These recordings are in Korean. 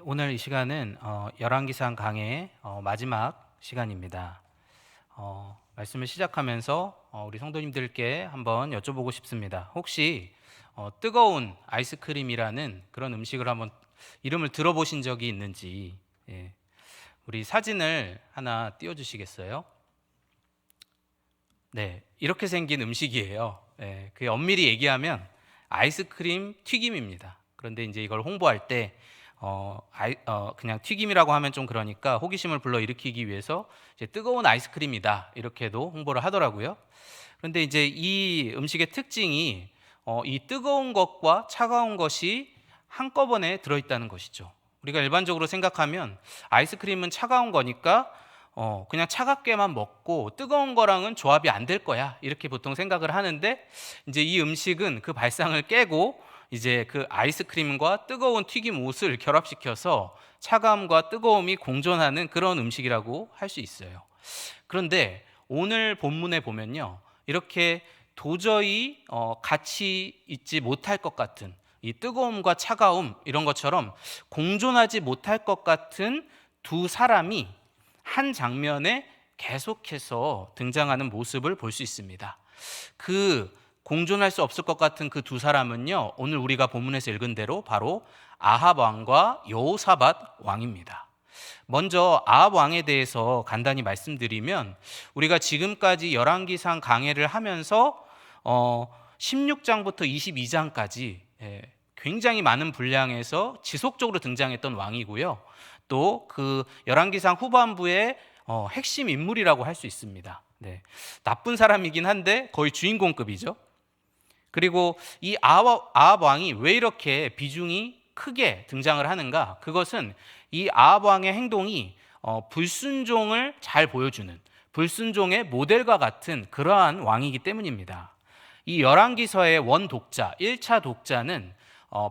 오늘 이 시간은 열왕기상 강해의 마지막 시간입니다. 말씀을 시작하면서 우리 성도님들께 한번 여쭤보고 싶습니다. 혹시 뜨거운 아이스크림이라는 그런 음식을 한번 이름을 들어보신 적이 있는지, 우리 사진을 하나 띄워주시겠어요? 네, 이렇게 생긴 음식이에요. 그 엄밀히 얘기하면 아이스크림 튀김입니다. 그런데 이제 이걸 홍보할 때 그냥 튀김이라고 하면 좀 그러니까 호기심을 불러일으키기 위해서 이제 뜨거운 아이스크림이다 이렇게도 홍보를 하더라고요. 그런데 이제 이 음식의 특징이 이 뜨거운 것과 차가운 것이 한꺼번에 들어있다는 것이죠. 우리가 일반적으로 생각하면 아이스크림은 차가운 거니까 그냥 차갑게만 먹고 뜨거운 거랑은 조합이 안 될 거야 이렇게 보통 생각을 하는데, 이제 이 음식은 그 발상을 깨고 이제 그 아이스크림과 뜨거운 튀김옷을 결합시켜서 차가움과 뜨거움이 공존하는 그런 음식이라고 할 수 있어요. 그런데 오늘 본문에 보면요, 이렇게 도저히 같이 있지 못할 것 같은 이 뜨거움과 차가움 이런 것처럼 공존하지 못할 것 같은 두 사람이 한 장면에 계속해서 등장하는 모습을 볼 수 있습니다. 그 공존할 수 없을 것 같은 그 두 사람은요, 오늘 우리가 본문에서 읽은 대로 바로 아합 왕과 여호사밧 왕입니다. 먼저 아합 왕에 대해서 간단히 말씀드리면, 우리가 지금까지 열왕기상 강해를 하면서 16장부터 22장까지 굉장히 많은 분량에서 지속적으로 등장했던 왕이고요. 또 그 열왕기상 후반부의 핵심 인물이라고 할 수 있습니다. 나쁜 사람이긴 한데 거의 주인공급이죠. 그리고 이 아합 왕이 왜 이렇게 비중이 크게 등장을 하는가? 그것은 이 아합 왕의 행동이 불순종을 잘 보여주는, 불순종의 모델과 같은 그러한 왕이기 때문입니다. 이 열왕기서의 원 독자, 1차 독자는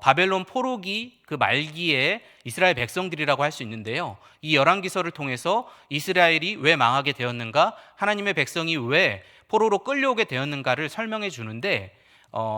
바벨론 포로기 그 말기에 이스라엘 백성들이라고 할 수 있는데요, 이 열왕기서를 통해서 이스라엘이 왜 망하게 되었는가, 하나님의 백성이 왜 포로로 끌려오게 되었는가를 설명해 주는데,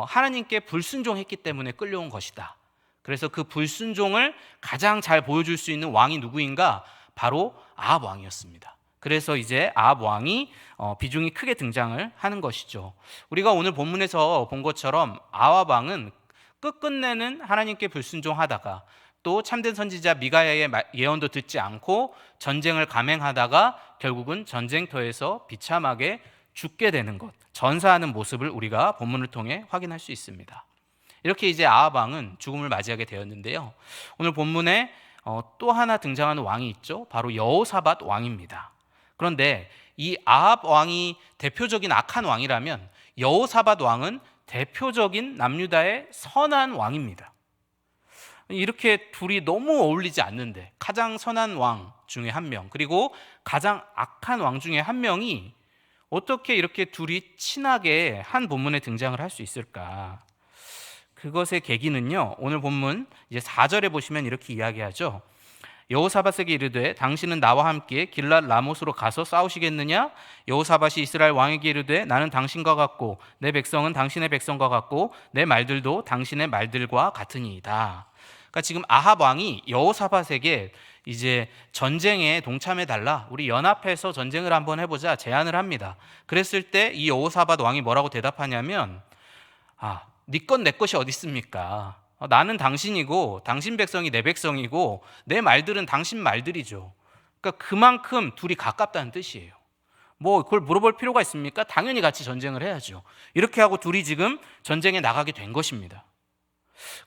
하나님께 불순종했기 때문에 끌려온 것이다. 그래서 그 불순종을 가장 잘 보여줄 수 있는 왕이 누구인가? 바로 아합 왕이었습니다. 그래서 이제 아합 왕이 비중이 크게 등장을 하는 것이죠. 우리가 오늘 본문에서 본 것처럼 아합 왕은 끝끝내는 하나님께 불순종하다가 또 참된 선지자 미가야의 예언도 듣지 않고 전쟁을 감행하다가 결국은 전쟁터에서 비참하게 죽게 되는 것, 전사하는 모습을 우리가 본문을 통해 확인할 수 있습니다. 이렇게 이제 아합 왕은 죽음을 맞이하게 되었는데요, 오늘 본문에 또 하나 등장하는 왕이 있죠. 바로 여호사밧 왕입니다. 그런데 이 아합 왕이 대표적인 악한 왕이라면 여호사밧 왕은 대표적인 남유다의 선한 왕입니다. 이렇게 둘이 너무 어울리지 않는데 가장 선한 왕 중에 한 명, 그리고 가장 악한 왕 중에 한 명이 어떻게 이렇게 둘이 친하게 한 본문에 등장을 할 수 있을까? 그것의 계기는요, 오늘 본문 이제 4절에 보시면 이렇게 이야기하죠. 여호사밧에게 이르되 당신은 나와 함께 길랏 라못으로 가서 싸우시겠느냐? 여호사밧이 이스라엘 왕에게 이르되 나는 당신과 같고 내 백성은 당신의 백성과 같고 내 말들도 당신의 말들과 같으니이다. 그러니까 지금 아합 왕이 여호사밧에게 이제 전쟁에 동참해 달라, 우리 연합해서 전쟁을 한번 해보자 제안을 합니다. 그랬을 때 이 여호사밧 왕이 뭐라고 대답하냐면, 네 것 내 것이 어디 있습니까? 나는 당신이고 당신 백성이 내 백성이고 내 말들은 당신 말들이죠. 그러니까 그만큼 둘이 가깝다는 뜻이에요. 뭐 그걸 물어볼 필요가 있습니까? 당연히 같이 전쟁을 해야죠. 이렇게 하고 둘이 지금 전쟁에 나가게 된 것입니다.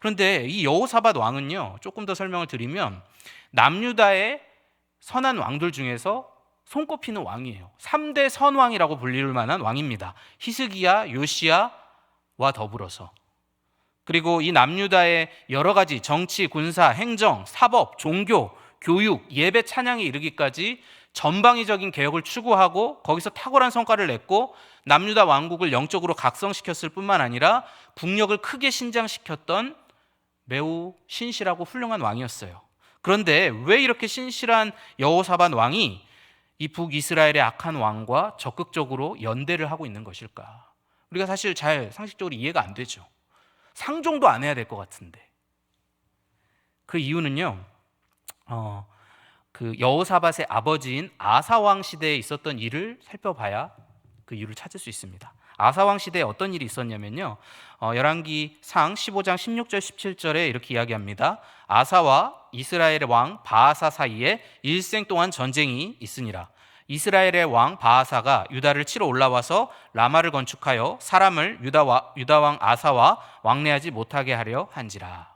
그런데 이 여호사밧 왕은요, 조금 더 설명을 드리면 남유다의 선한 왕들 중에서 손꼽히는 왕이에요. 3대 선왕이라고 불릴 만한 왕입니다. 히스기야, 요시야와 더불어서. 그리고 이 남유다의 여러 가지 정치, 군사, 행정, 사법, 종교, 교육, 예배, 찬양에 이르기까지 전방위적인 개혁을 추구하고 거기서 탁월한 성과를 냈고, 남유다 왕국을 영적으로 각성시켰을 뿐만 아니라 국력을 크게 신장시켰던 매우 신실하고 훌륭한 왕이었어요. 그런데 왜 이렇게 신실한 여호사밧 왕이 이 북이스라엘의 악한 왕과 적극적으로 연대를 하고 있는 것일까? 우리가 사실 잘 상식적으로 이해가 안 되죠. 상종도 안 해야 될 것 같은데. 그 이유는요, 그 여호사밧의 아버지인 아사 왕 시대에 있었던 일을 살펴봐야 그 이유를 찾을 수 있습니다. 아사 왕 시대에 어떤 일이 있었냐면요. 열왕기상 15장 16절 17절에 이렇게 이야기합니다. 아사와 이스라엘의 왕 바아사 사이에 일생 동안 전쟁이 있으니라. 이스라엘의 왕 바아사가 유다를 치러 올라와서 라마를 건축하여 사람을 유다 왕 아사와 왕래하지 못하게 하려 한지라.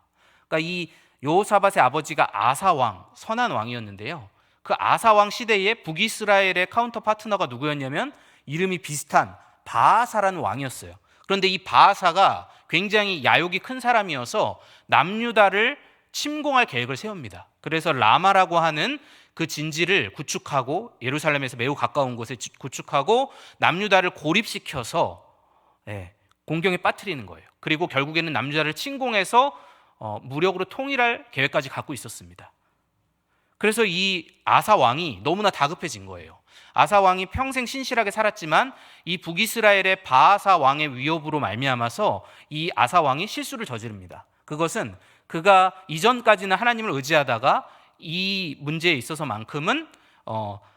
그러니까 이 여호사밧의 아버지가 아사 왕, 선한 왕이었는데요. 그 아사 왕 시대에 북이스라엘의 카운터 파트너가 누구였냐면 이름이 비슷한 바아사라는 왕이었어요. 그런데 이 바아사가 굉장히 야욕이 큰 사람이어서 남유다를 침공할 계획을 세웁니다. 그래서 라마라고 하는 그 진지를 구축하고 예루살렘에서 매우 가까운 곳에 구축하고 남유다를 고립시켜서 공경에 빠뜨리는 거예요. 그리고 결국에는 남유다를 침공해서 무력으로 통일할 계획까지 갖고 있었습니다. 그래서 이 아사 왕이 너무나 다급해진 거예요. 아사 왕이 평생 신실하게 살았지만 이 북이스라엘의 바아사 왕의 위협으로 말미암아서 이 아사 왕이 실수를 저지릅니다. 그것은 그가 이전까지는 하나님을 의지하다가 이 문제에 있어서만큼은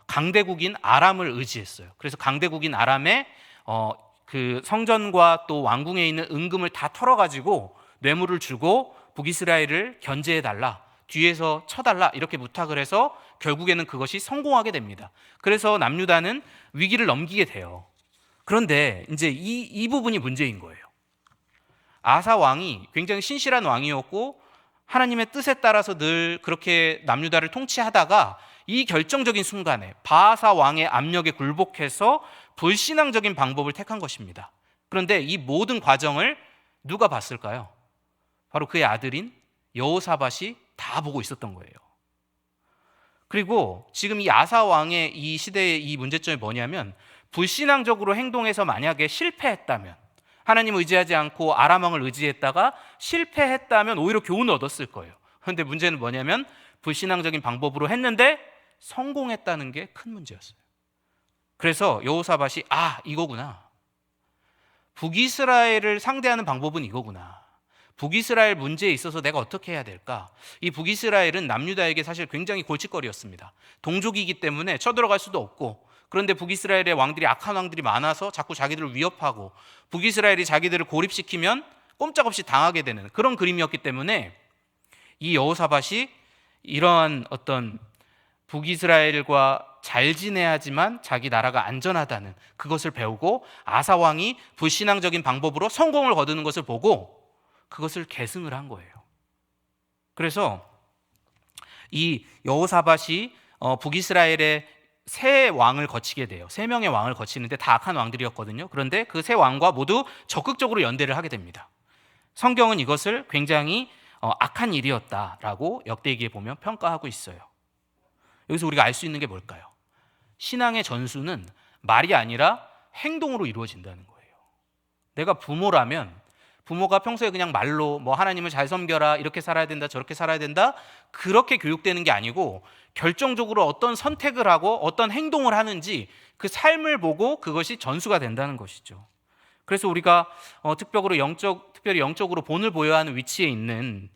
강대국인 아람을 의지했어요. 그래서 강대국인 아람의 그 성전과 또 왕궁에 있는 은금을 다 털어가지고 뇌물을 주고 북이스라엘을 견제해달라, 뒤에서 쳐달라 이렇게 부탁을 해서 결국에는 그것이 성공하게 됩니다. 그래서 남유다는 위기를 넘기게 돼요. 그런데 이제 이 부분이 문제인 거예요. 아사 왕이 굉장히 신실한 왕이었고 하나님의 뜻에 따라서 늘 그렇게 남유다를 통치하다가 이 결정적인 순간에 바아사 왕의 압력에 굴복해서 불신앙적인 방법을 택한 것입니다. 그런데 이 모든 과정을 누가 봤을까요? 바로 그의 아들인 여호사밧이 다 보고 있었던 거예요. 그리고 지금 이 아사 왕의 이 시대의 이 문제점이 뭐냐면 불신앙적으로 행동해서 만약에 실패했다면, 하나님 의지하지 않고 아람 왕을 의지했다가 실패했다면 오히려 교훈을 얻었을 거예요. 그런데 문제는 뭐냐면 불신앙적인 방법으로 했는데 성공했다는 게 큰 문제였어요. 그래서 여호사밧이 이거구나. 북이스라엘을 상대하는 방법은 이거구나. 북이스라엘 문제에 있어서 내가 어떻게 해야 될까? 이 북이스라엘은 남유다에게 사실 굉장히 골칫거리였습니다. 동족이기 때문에 쳐들어갈 수도 없고, 그런데 북이스라엘의 왕들이 악한 왕들이 많아서 자꾸 자기들을 위협하고 북이스라엘이 자기들을 고립시키면 꼼짝없이 당하게 되는 그런 그림이었기 때문에 이 여호사밧이 이러한 어떤 북이스라엘과 잘 지내야지만 자기 나라가 안전하다는 그것을 배우고 아사 왕이 불신앙적인 방법으로 성공을 거두는 것을 보고 그것을 계승을 한 거예요. 그래서 이 여호사밧이 북이스라엘의 세 왕을 거치게 돼요. 3명의 왕을 거치는데 다 악한 왕들이었거든요. 그런데 그 세 왕과 모두 적극적으로 연대를 하게 됩니다. 성경은 이것을 굉장히 악한 일이었다라고 역대기에 보면 평가하고 있어요. 여기서 우리가 알 수 있는 게 뭘까요? 신앙의 전수는 말이 아니라 행동으로 이루어진다는 거예요. 내가 부모라면 부모가 평소에 그냥 말로 하나님을 잘 섬겨라, 이렇게 살아야 된다, 저렇게 살아야 된다, 그렇게 교육되는 게 아니고 결정적으로 어떤 선택을 하고 어떤 행동을 하는지 그 삶을 보고 그것이 전수가 된다는 것이죠. 그래서 우리가 특별히 영적으로 본을 보여야 하는 위치에 있는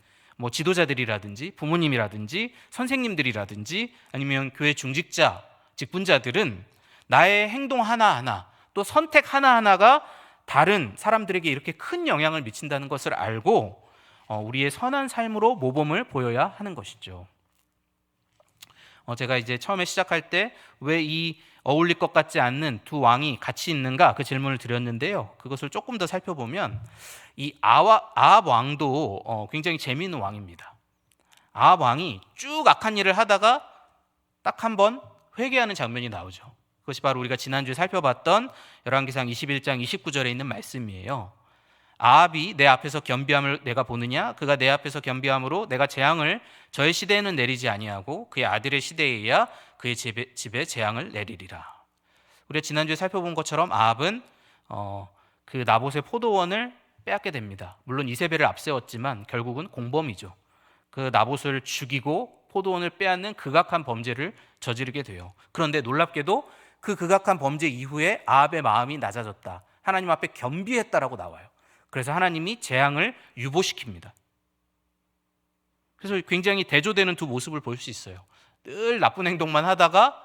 지도자들이라든지 부모님이라든지 선생님들이라든지 아니면 교회 중직자, 직분자들은 나의 행동 하나하나 또 선택 하나하나가 다른 사람들에게 이렇게 큰 영향을 미친다는 것을 알고 우리의 선한 삶으로 모범을 보여야 하는 것이죠. 제가 이제 처음에 시작할 때 왜 이 어울릴 것 같지 않는 두 왕이 같이 있는가 그 질문을 드렸는데요. 그것을 조금 더 살펴보면 이 아합 왕도 굉장히 재미있는 왕입니다. 아합 왕이 쭉 악한 일을 하다가 딱 한 번 회개하는 장면이 나오죠. 그것이 바로 우리가 지난주에 살펴봤던 열왕기상 21장 29절에 있는 말씀이에요. 아합이 내 앞에서 겸비함을 내가 보느냐? 그가 내 앞에서 겸비함으로 내가 재앙을 저의 시대에는 내리지 아니하고 그의 아들의 시대에야 그의 집에 재앙을 내리리라. 우리가 지난주에 살펴본 것처럼 아합은 그 나봇의 포도원을 빼앗게 됩니다. 물론 이세벨을 앞세웠지만 결국은 공범이죠. 그 나봇을 죽이고 포도원을 빼앗는 극악한 범죄를 저지르게 돼요. 그런데 놀랍게도 그 극악한 범죄 이후에 아합의 마음이 낮아졌다, 하나님 앞에 겸비했다라고 나와요. 그래서 하나님이 재앙을 유보시킵니다. 그래서 굉장히 대조되는 두 모습을 볼 수 있어요. 늘 나쁜 행동만 하다가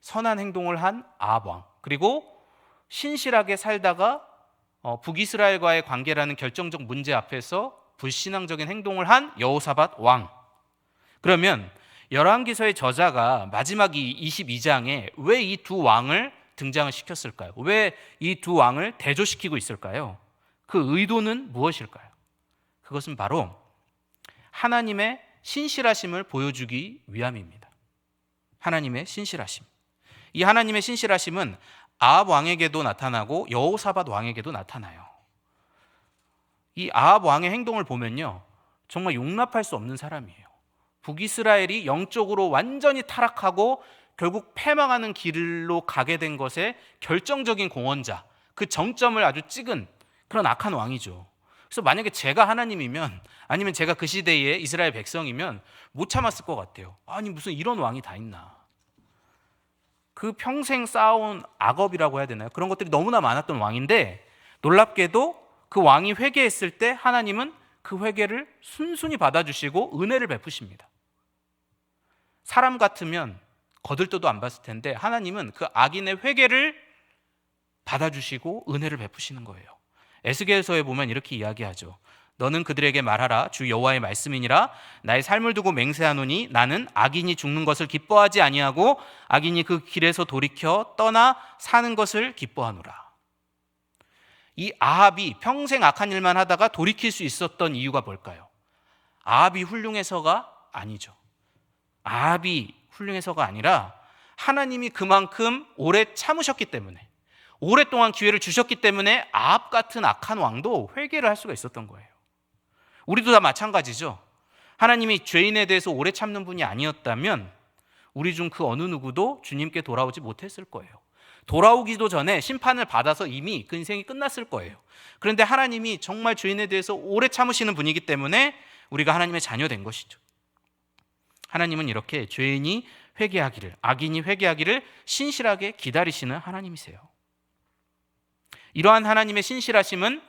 선한 행동을 한 아합 왕, 그리고 신실하게 살다가 북이스라엘과의 관계라는 결정적 문제 앞에서 불신앙적인 행동을 한 여호사밧 왕. 그러면 열왕기서의 저자가 마지막 이 22장에 왜 이 두 왕을 등장을 시켰을까요? 왜 이 두 왕을 대조시키고 있을까요? 그 의도는 무엇일까요? 그것은 바로 하나님의 신실하심을 보여주기 위함입니다. 하나님의 신실하심. 이 하나님의 신실하심은 아합 왕에게도 나타나고 여호사밧 왕에게도 나타나요. 이 아합 왕의 행동을 보면요, 정말 용납할 수 없는 사람이에요. 북이스라엘이 영적으로 완전히 타락하고 결국 패망하는 길로 가게 된 것의 결정적인 공헌자, 그 정점을 아주 찍은 그런 악한 왕이죠. 그래서 만약에 제가 하나님이면, 아니면 제가 그 시대의 이스라엘 백성이면 못 참았을 것 같아요. 아니 무슨 이런 왕이 다 있나. 그 평생 쌓아온 악업이라고 해야 되나요? 그런 것들이 너무나 많았던 왕인데, 놀랍게도 그 왕이 회개했을 때 하나님은 그 회개를 순순히 받아주시고 은혜를 베푸십니다. 사람 같으면 거들떠도 안 봤을 텐데 하나님은 그 악인의 회개를 받아주시고 은혜를 베푸시는 거예요. 에스겔서에 보면 이렇게 이야기하죠. 너는 그들에게 말하라. 주 여호와의 말씀이니라. 나의 삶을 두고 맹세하노니 나는 악인이 죽는 것을 기뻐하지 아니하고 악인이 그 길에서 돌이켜 떠나 사는 것을 기뻐하노라. 이 아합이 평생 악한 일만 하다가 돌이킬 수 있었던 이유가 뭘까요? 아합이 훌륭해서가 아니죠. 아합이 훌륭해서가 아니라 하나님이 그만큼 오래 참으셨기 때문에, 오랫동안 기회를 주셨기 때문에 아합 같은 악한 왕도 회개를 할 수가 있었던 거예요. 우리도 다 마찬가지죠. 하나님이 죄인에 대해서 오래 참는 분이 아니었다면 우리 중 그 어느 누구도 주님께 돌아오지 못했을 거예요. 돌아오기도 전에 심판을 받아서 이미 그 인생이 끝났을 거예요. 그런데 하나님이 정말 죄인에 대해서 오래 참으시는 분이기 때문에 우리가 하나님의 자녀된 것이죠. 하나님은 이렇게 죄인이 회개하기를, 악인이 회개하기를 신실하게 기다리시는 하나님이세요. 이러한 하나님의 신실하심은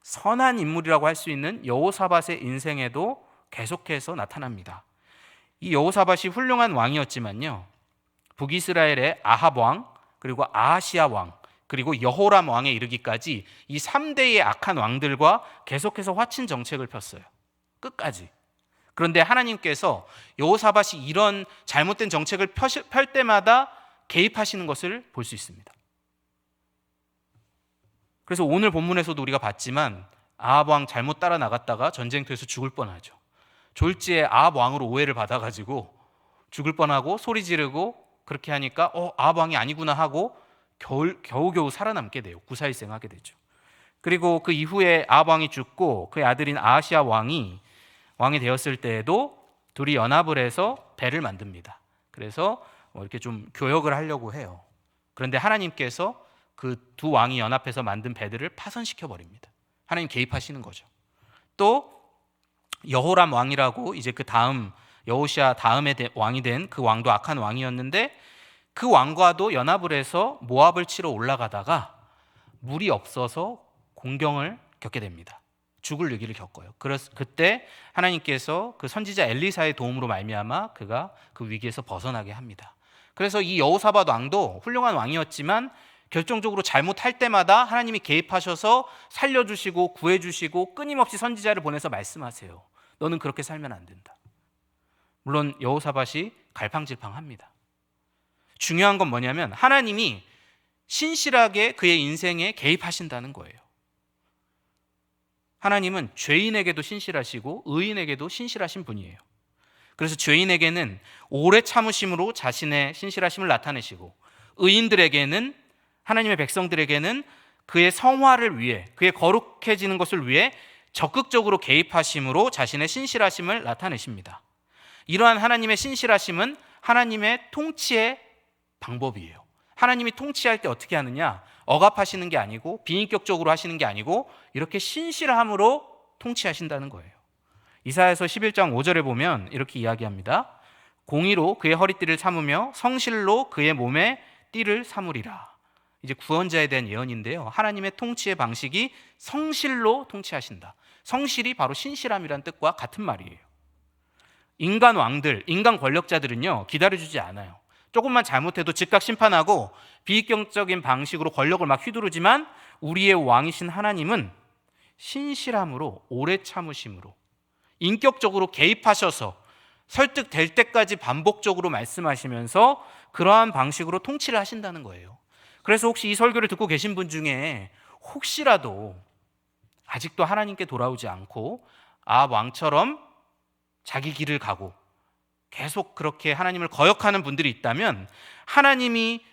선한 인물이라고 할 수 있는 여호사밧의 인생에도 계속해서 나타납니다. 이 여호사밧이 훌륭한 왕이었지만요, 북이스라엘의 아합 왕, 그리고 아하시아 왕, 그리고 여호람 왕에 이르기까지 이 3대의 악한 왕들과 계속해서 화친 정책을 폈어요. 끝까지. 그런데 하나님께서 여호사밧이 이런 잘못된 정책을 펼 때마다 개입하시는 것을 볼 수 있습니다. 그래서 오늘 본문에서도 우리가 봤지만 아합 왕 잘못 따라 나갔다가 전쟁터에서 죽을 뻔하죠. 졸지에 아합 왕으로 오해를 받아가지고 죽을 뻔하고 소리 지르고 그렇게 하니까 아합 왕이 아니구나 하고 겨우겨우 살아남게 돼요. 구사일생하게 되죠. 그리고 그 이후에 아합 왕이 죽고 그의 아들인 아하시아 왕이 되었을 때에도 둘이 연합을 해서 배를 만듭니다. 그래서 이렇게 좀 교역을 하려고 해요. 그런데 하나님께서 그 두 왕이 연합해서 만든 배들을 파손시켜 버립니다. 하나님 개입하시는 거죠. 또 여호람 왕이라고 이제 그 다음 여호시아 다음에 왕이 된 그 왕도 악한 왕이었는데, 그 왕과도 연합을 해서 모압을 치러 올라가다가 물이 없어서 공경을 겪게 됩니다. 죽을 위기를 겪어요. 그래서 그때 하나님께서 그 선지자 엘리사의 도움으로 말미암아 그가 그 위기에서 벗어나게 합니다. 그래서 이 여호사밧 왕도 훌륭한 왕이었지만 결정적으로 잘못할 때마다 하나님이 개입하셔서 살려주시고 구해주시고 끊임없이 선지자를 보내서 말씀하세요. 너는 그렇게 살면 안 된다. 물론 여호사밧이 갈팡질팡합니다. 중요한 건 뭐냐면 하나님이 신실하게 그의 인생에 개입하신다는 거예요. 하나님은 죄인에게도 신실하시고 의인에게도 신실하신 분이에요. 그래서 죄인에게는 오래 참으심으로 자신의 신실하심을 나타내시고, 의인들에게는, 하나님의 백성들에게는 그의 성화를 위해, 그의 거룩해지는 것을 위해 적극적으로 개입하심으로 자신의 신실하심을 나타내십니다. 이러한 하나님의 신실하심은 하나님의 통치의 방법이에요. 하나님이 통치할 때 어떻게 하느냐? 억압하시는 게 아니고 비인격적으로 하시는 게 아니고 이렇게 신실함으로 통치하신다는 거예요. 이사야서 11장 5절에 보면 이렇게 이야기합니다. 공의로 그의 허리띠를 삼으며 성실로 그의 몸에 띠를 삼으리라. 이제 구원자에 대한 예언인데요. 하나님의 통치의 방식이 성실로 통치하신다. 성실이 바로 신실함이란 뜻과 같은 말이에요. 인간 왕들, 인간 권력자들은요, 기다려주지 않아요. 조금만 잘못해도 즉각 심판하고 비이격적인 방식으로 권력을 막 휘두르지만 우리의 왕이신 하나님은 신실함으로, 오래 참으심으로, 인격적으로 개입하셔서 설득될 때까지 반복적으로 말씀하시면서 그러한 방식으로 통치를 하신다는 거예요. 그래서 혹시 이 설교를 듣고 계신 분 중에 혹시라도 아직도 하나님께 돌아오지 않고 아합 왕처럼 자기 길을 가고 계속 그렇게 하나님을 거역하는 분들이 있다면, 하나님이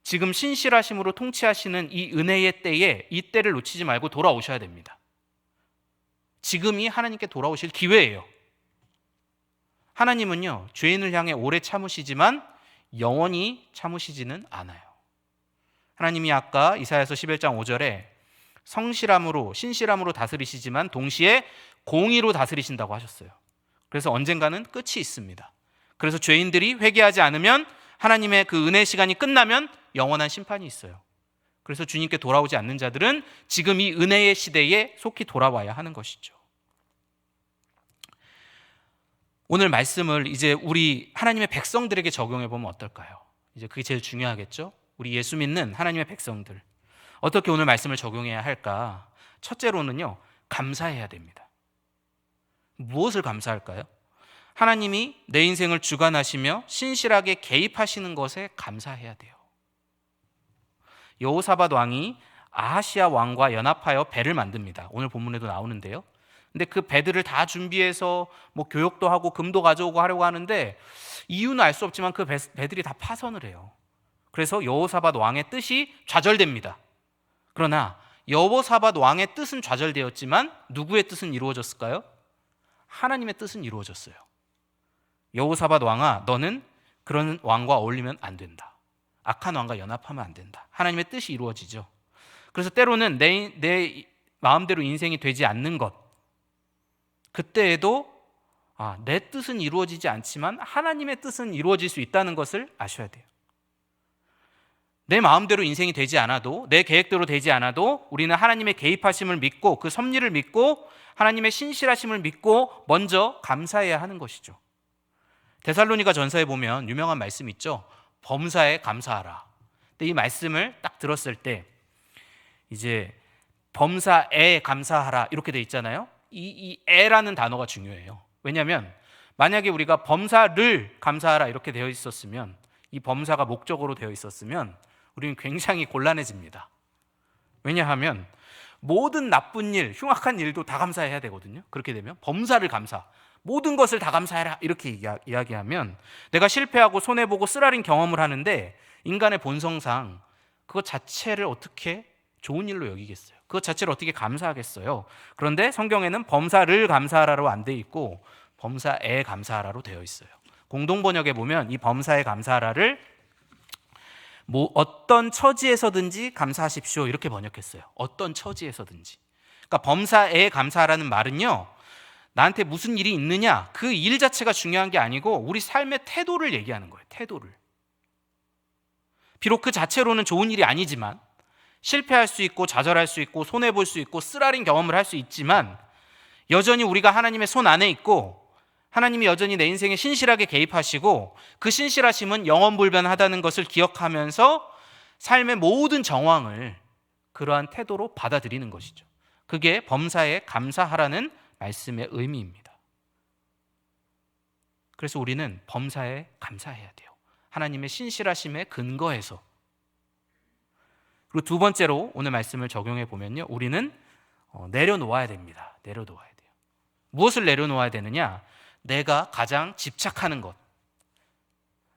지금 신실하심으로 통치하시는 이 은혜의 때에 이 때를 놓치지 말고 돌아오셔야 됩니다. 지금이 하나님께 돌아오실 기회예요. 하나님은요, 죄인을 향해 오래 참으시지만 영원히 참으시지는 않아요. 하나님이 아까 이사야서 11장 5절에 성실함으로, 신실함으로 다스리시지만 동시에 공의로 다스리신다고 하셨어요. 그래서 언젠가는 끝이 있습니다. 그래서 죄인들이 회개하지 않으면, 하나님의 그 은혜 시간이 끝나면 영원한 심판이 있어요. 그래서 주님께 돌아오지 않는 자들은 지금 이 은혜의 시대에 속히 돌아와야 하는 것이죠. 오늘 말씀을 이제 우리 하나님의 백성들에게 적용해 보면 어떨까요? 이제 그게 제일 중요하겠죠? 우리 예수 믿는 하나님의 백성들, 어떻게 오늘 말씀을 적용해야 할까? 첫째로는요, 감사해야 됩니다. 무엇을 감사할까요? 하나님이 내 인생을 주관하시며 신실하게 개입하시는 것에 감사해야 돼요. 여호사밧 왕이 아하시아 왕과 연합하여 배를 만듭니다. 오늘 본문에도 나오는데요. 근데 그 배들을 다 준비해서 뭐 교역도 하고 금도 가져오고 하려고 하는데 이유는 알 수 없지만 그 배들이 다 파선을 해요. 그래서 여호사밧 왕의 뜻이 좌절됩니다. 그러나 여호사밧 왕의 뜻은 좌절되었지만 누구의 뜻은 이루어졌을까요? 하나님의 뜻은 이루어졌어요. 여호사밧 왕아, 너는 그런 왕과 어울리면 안 된다. 악한 왕과 연합하면 안 된다. 하나님의 뜻이 이루어지죠. 그래서 때로는 내 마음대로 인생이 되지 않는 것, 그때에도 내 뜻은 이루어지지 않지만 하나님의 뜻은 이루어질 수 있다는 것을 아셔야 돼요. 내 마음대로 인생이 되지 않아도, 내 계획대로 되지 않아도 우리는 하나님의 개입하심을 믿고 그 섭리를 믿고 하나님의 신실하심을 믿고 먼저 감사해야 하는 것이죠. 데살로니가 전서에 보면 유명한 말씀 있죠. 범사에 감사하라. 근데 이 말씀을 딱 들었을 때 이제 범사에 감사하라 이렇게 돼 있잖아요. 이 에라는 단어가 중요해요. 왜냐하면 만약에 우리가 범사를 감사하라 이렇게 되어 있었으면, 이 범사가 목적어로 되어 있었으면 우리는 굉장히 곤란해집니다. 왜냐하면 모든 나쁜 일, 흉악한 일도 다 감사해야 되거든요. 그렇게 되면 범사를 감사, 모든 것을 다 감사해라 이렇게 이야기하면 내가 실패하고 손해보고 쓰라린 경험을 하는데 인간의 본성상 그것 자체를 어떻게 좋은 일로 여기겠어요? 그것 자체를 어떻게 감사하겠어요? 그런데 성경에는 범사를 감사하라로 안 돼 있고 범사에 감사하라로 되어 있어요. 공동번역에 보면 이 범사에 감사하라를 어떤 처지에서든지 감사하십시오 이렇게 번역했어요. 어떤 처지에서든지. 그러니까 범사에 감사하라는 말은요, 나한테 무슨 일이 있느냐 그 일 자체가 중요한 게 아니고 우리 삶의 태도를 얘기하는 거예요. 태도를. 비록 그 자체로는 좋은 일이 아니지만, 실패할 수 있고 좌절할 수 있고 손해볼 수 있고 쓰라린 경험을 할 수 있지만 여전히 우리가 하나님의 손 안에 있고 하나님이 여전히 내 인생에 신실하게 개입하시고 그 신실하심은 영원불변하다는 것을 기억하면서 삶의 모든 정황을 그러한 태도로 받아들이는 것이죠. 그게 범사에 감사하라는 말씀의 의미입니다. 그래서 우리는 범사에 감사해야 돼요. 하나님의 신실하심에 근거해서. 그리고 두 번째로 오늘 말씀을 적용해 보면요, 우리는 내려놓아야 됩니다. 내려놓아야 돼요. 무엇을 내려놓아야 되느냐? 내가 가장 집착하는 것,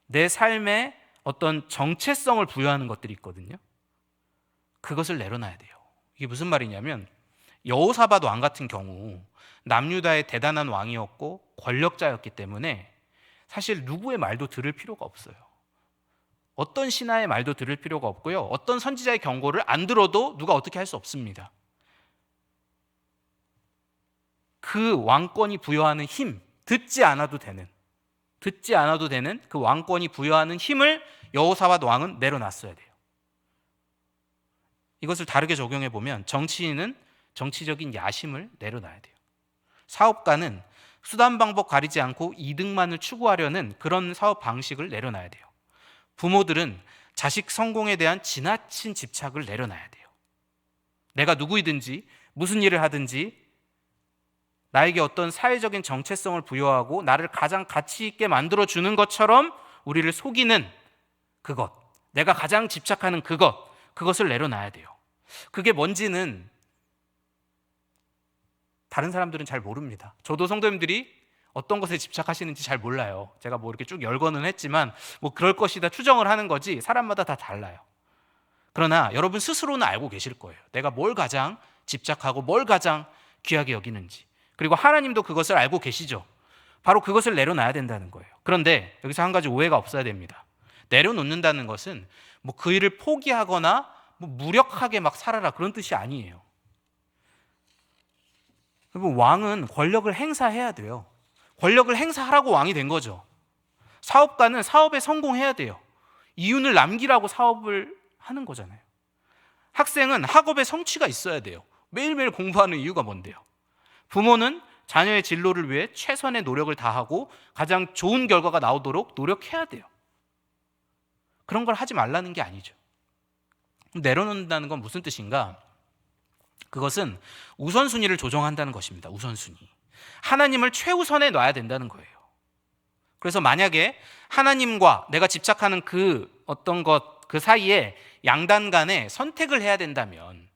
내 삶에 어떤 정체성을 부여하는 것들이 있거든요. 그것을 내려놔야 돼요. 이게 무슨 말이냐면 여호사밧 왕 같은 경우 남유다의 대단한 왕이었고 권력자였기 때문에 사실 누구의 말도 들을 필요가 없어요. 어떤 신하의 말도 들을 필요가 없고요, 어떤 선지자의 경고를 안 들어도 누가 어떻게 할 수 없습니다. 그 왕권이 부여하는 힘, 듣지 않아도 되는 그 왕권이 부여하는 힘을 여호사밧 왕은 내려놨어야 돼요. 이것을 다르게 적용해 보면 정치인은 정치적인 야심을 내려놔야 돼요. 사업가는 수단 방법 가리지 않고 이득만을 추구하려는 그런 사업 방식을 내려놔야 돼요. 부모들은 자식 성공에 대한 지나친 집착을 내려놔야 돼요. 내가 누구이든지 무슨 일을 하든지 나에게 어떤 사회적인 정체성을 부여하고 나를 가장 가치 있게 만들어주는 것처럼 우리를 속이는 그것, 내가 가장 집착하는 그것을 내려놔야 돼요. 그게 뭔지는 다른 사람들은 잘 모릅니다. 저도 성도님들이 어떤 것에 집착하시는지 잘 몰라요. 제가 뭐 이렇게 쭉 열거는 했지만 뭐 그럴 것이다 추정을 하는 거지 사람마다 다 달라요. 그러나 여러분 스스로는 알고 계실 거예요. 내가 뭘 가장 집착하고 뭘 가장 귀하게 여기는지. 그리고 하나님도 그것을 알고 계시죠. 바로 그것을 내려놔야 된다는 거예요. 그런데 여기서 한 가지 오해가 없어야 됩니다. 내려놓는다는 것은 뭐 그 일을 포기하거나 뭐 무력하게 막 살아라 그런 뜻이 아니에요. 여러분, 왕은 권력을 행사해야 돼요. 권력을 행사하라고 왕이 된 거죠. 사업가는 사업에 성공해야 돼요. 이윤을 남기라고 사업을 하는 거잖아요. 학생은 학업에 성취가 있어야 돼요. 매일매일 공부하는 이유가 뭔데요? 부모는 자녀의 진로를 위해 최선의 노력을 다하고 가장 좋은 결과가 나오도록 노력해야 돼요. 그런 걸 하지 말라는 게 아니죠. 내려놓는다는 건 무슨 뜻인가? 그것은 우선순위를 조정한다는 것입니다. 우선순위. 하나님을 최우선에 놔야 된다는 거예요. 그래서 만약에 하나님과 내가 집착하는 그 어떤 것, 그 사이에 양단 간에 선택을 해야 된다면,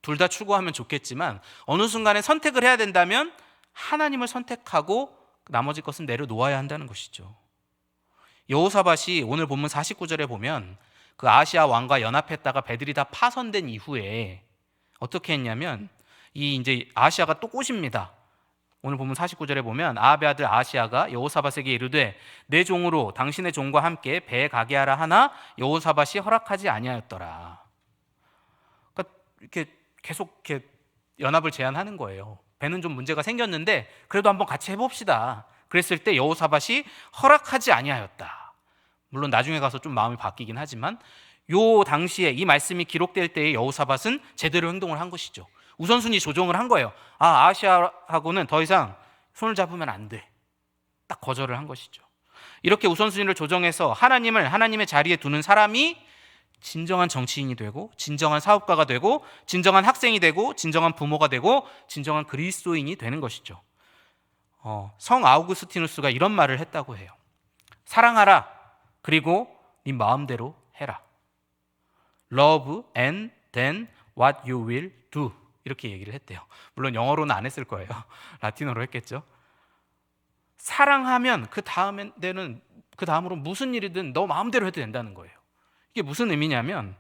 둘 다 추구하면 좋겠지만 어느 순간에 선택을 해야 된다면 하나님을 선택하고 나머지 것은 내려놓아야 한다는 것이죠. 여호사밧이 오늘 본문 49절에 보면 그 아시아 왕과 연합했다가 배들이 다 파손된 이후에 어떻게 했냐면 이 이제 아시아가 또 꼬십니다. 오늘 본문 49절에 보면 아합의 아들 아시아가 여호사밧에게 이르되 내 종으로 당신의 종과 함께 배에 가게 하라 하나 여호사밧이 허락하지 아니하였더라. 그러니까 이렇게 계속 이렇게 연합을 제안하는 거예요. 배는 좀 문제가 생겼는데 그래도 한번 같이 해봅시다. 그랬을 때 여호사밧이 허락하지 아니하였다. 물론 나중에 가서 좀 마음이 바뀌긴 하지만 요 당시에 이 말씀이 기록될 때의 여호사밧은 제대로 행동을 한 것이죠. 우선순위 조정을 한 거예요. 아시아하고는 더 이상 손을 잡으면 안 돼. 딱 거절을 한 것이죠. 이렇게 우선순위를 조정해서 하나님을 하나님의 자리에 두는 사람이 진정한 정치인이 되고 진정한 사업가가 되고 진정한 학생이 되고 진정한 부모가 되고 진정한 그리스도인이 되는 것이죠. 성 아우구스티누스가 이런 말을 했다고 해요. 사랑하라. 그리고 네 마음대로 해라. Love and then what you will do. 이렇게 얘기를 했대요. 물론 영어로는 안 했을 거예요. 라틴어로 했겠죠. 사랑하면 그 다음으로 무슨 일이든 너 마음대로 해도 된다는 거예요. 이게 무슨 의미냐면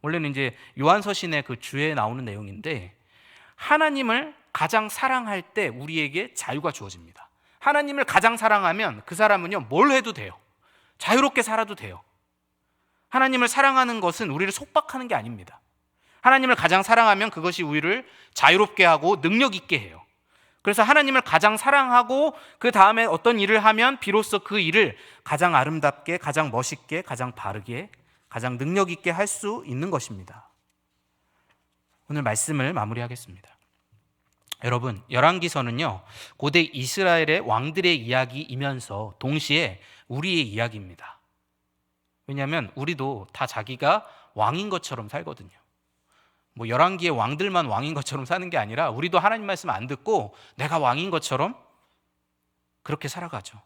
원래는 이제 요한서신의 그 주에 나오는 내용인데 하나님을 가장 사랑할 때 우리에게 자유가 주어집니다. 하나님을 가장 사랑하면 그 사람은요 뭘 해도 돼요. 자유롭게 살아도 돼요. 하나님을 사랑하는 것은 우리를 속박하는 게 아닙니다. 하나님을 가장 사랑하면 그것이 우리를 자유롭게 하고 능력 있게 해요. 그래서 하나님을 가장 사랑하고 그 다음에 어떤 일을 하면 비로소 그 일을 가장 아름답게, 가장 멋있게, 가장 바르게, 가장 능력 있게 할 수 있는 것입니다. 오늘 말씀을 마무리하겠습니다. 여러분, 열왕기서는요 고대 이스라엘의 왕들의 이야기이면서 동시에 우리의 이야기입니다. 왜냐하면 우리도 다 자기가 왕인 것처럼 살거든요. 뭐 열왕기의 왕들만 왕인 것처럼 사는 게 아니라 우리도 하나님 말씀 안 듣고 내가 왕인 것처럼 그렇게 살아가죠.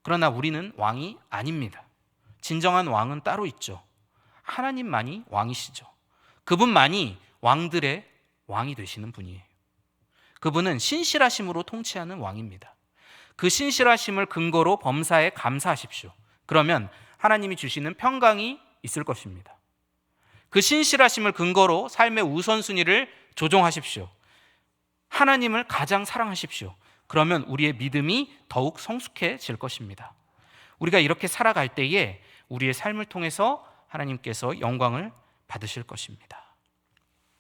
그러나 우리는 왕이 아닙니다. 진정한 왕은 따로 있죠. 하나님만이 왕이시죠. 그분만이 왕들의 왕이 되시는 분이에요. 그분은 신실하심으로 통치하는 왕입니다. 그 신실하심을 근거로 범사에 감사하십시오. 그러면 하나님이 주시는 평강이 있을 것입니다. 그 신실하심을 근거로 삶의 우선순위를 조정하십시오. 하나님을 가장 사랑하십시오. 그러면 우리의 믿음이 더욱 성숙해질 것입니다. 우리가 이렇게 살아갈 때에 우리의 삶을 통해서 하나님께서 영광을 받으실 것입니다.